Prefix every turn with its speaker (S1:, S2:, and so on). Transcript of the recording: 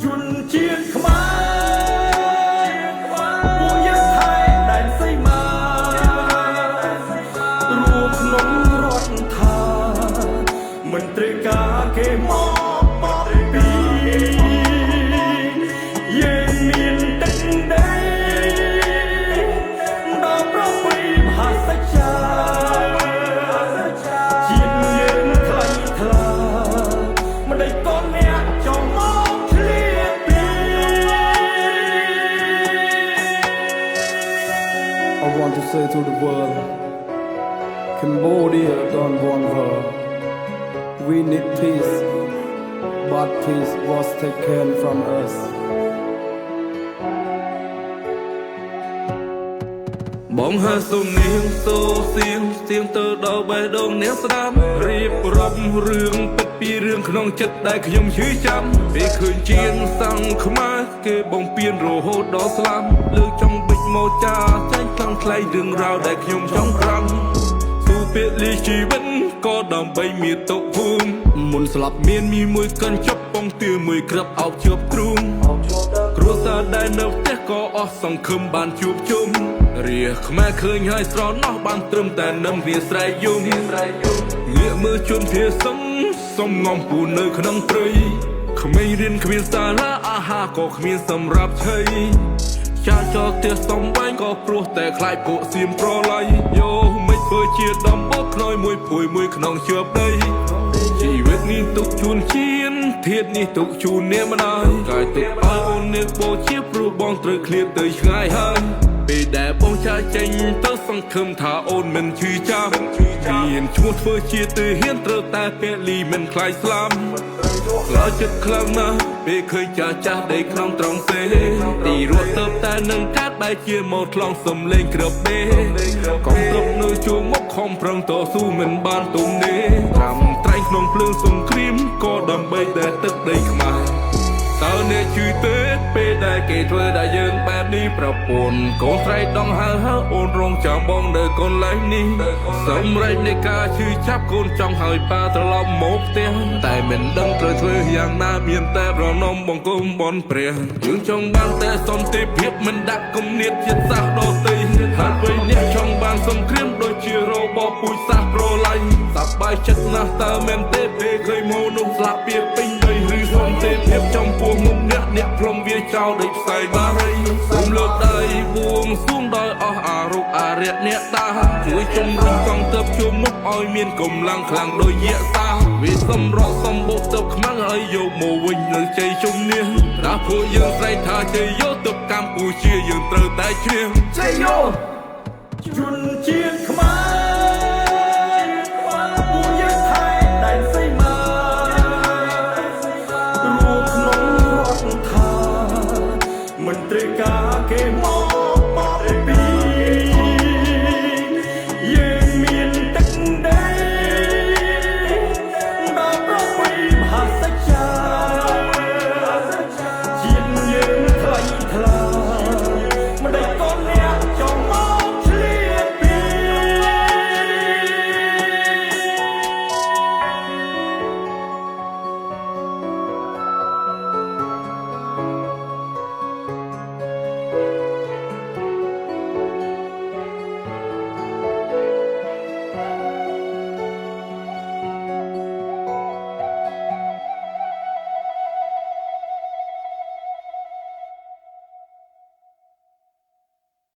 S1: ជនជាតិខ្មែរពួកយើងថៃដែនសីមារួមក្នុងរដ្ឋថាមន្ត្រីការគេមកបកពីយើងមានទឹកដីដល់ប្រពៃមហាសច្ចាជាតិយើងថ្លៃថ្លាមិនได้កូនអ្នកចង់មក
S2: I want to say to the world, Cambodia don't want war. We need peace, but peace was taken from us.
S1: បងហើសុំនាងសូសៀងទៅដល់បេះដូងនាងស្ដាប់រៀបរាប់រឿងពិតពីរឿងក្នុងចិត្តដែលខ្ញុំឈឺចាំពេលឃើញជាងសាំងខ្មែរគេបំពេញរហូតដល់ស្លាប់លើកចង់បិចមកចាចាញ់ខ្លាំងថ្លៃរឿងរ៉ាវដែលខ្ញុំចង់ប្រាំទូពេលីជីវិតក៏ដើម្បីមានទុកភូមិមុនស្លាប់មានមីមួយកញ្ចប់ពងទាមួយក្រាប់អោបជាប់ទ្រូងគ្រួសារដែលនៅផ្ទះក៏អស់សង្ឃឹមបានជួបជុំរាខ្មែរឃើញហើយស្រណោះបានត្រឹមតែនឹមវាស្រែកយំងាកមើលជនភាសំសំងំពូនៅក្នុងព្រៃក្មេងរៀនគ្មានសាលាអាហារក៏គ្មានសម្រាប់ឆីចាចោលផ្ទះសំវែងក៏ព្រោះតែខ្លាចពួកសៀមប្រឡ័យយោមិនធ្វើជាដំបូកខ្នើយមួយភួយមួយក្នុងជាប់ដីជីវិតនេះទុកជូនជៀនធាតនេះទុកជូនអ្នកម្ដាយកាយទុកឲ្យអូនអ្នកបូជាព្រោះបងត្រូវឃ្លាតទៅឆ្ងាយហើយពេលដែលបងចាចេញទៅសង្ឃឹមថាអូនមិនឈឺចាប់មានឈ្មោះធ្វើជាទៅហ៊ានត្រូវតែពេលីមិនខ្លាចស្លាប់ខ្លាចចិត្តខ្លាំងណាស់ពេលឃើញចាស់ដីក្នុងត្រង់សេទីរត់ទៅតែនឹងកាត់បែរជាមកខ្លងសំលេងក្របដេកុំទប់នៅជួរមុខខំប្រឹងតស៊ូមិនបានទុំទេត្រាំត្រែងក្នុងភ្លើងសង្គ្រាមក៏ដើម្បីតែទឹកដីខ្មែរតើអ្នកជឿទេពេលដែលគេធ្វើដល់យើងបែបនេះប្រពន្ធកូនស្រែកដងហើអូនរងចាំបងនៅកន្លែងនេះសម្រេចនៃការឈឺចាប់កូនចង់ហើយប៉ាត្រឡប់មកផ្ទះតែមិនដឹងត្រូវធ្វើយ៉ាងណាមានតែប្រណមបង្គំបនព្រះយើងចង់បានតែសន្តិភាពមិនដាក់គំនិតជាតិសាសន៍ដទៃហើយពេលនេះចង់បានសង្គ្រាមដូចជារបបពូជសាសន៍ប្រឡាញ់សប្បាយចិត្តណាស់តើមែនទេពេលឃើញមនុស្សស្លាប់ពីពេញដីឬសន្តិភាពចំពោះមុខអ្នកផ្លុំវាចោលដូចផ្សាយបារីសូមលើកដៃបួងសួងដោយអស់អារុកអារៈអ្នកតាជួយជំរុញកងទ័ពជួមមុខឲ្យមានកម្លាំងខ្លាំងដូចយក្សតាវាសម្រកសម្បុកទ័ពខ្មាំងហើយយកមកវិញនៅជ័យជំនះថាពួកយើងស្រែកថាជ័យយោទ័ពកម្ពុជាយើងត្រូវតែឈ្នះជ័យយោជនជាតិខ្មែរពួកយើងថៃដែនសីមារួមក្នុងរដ្ឋថាមន្ត្រីការគេមក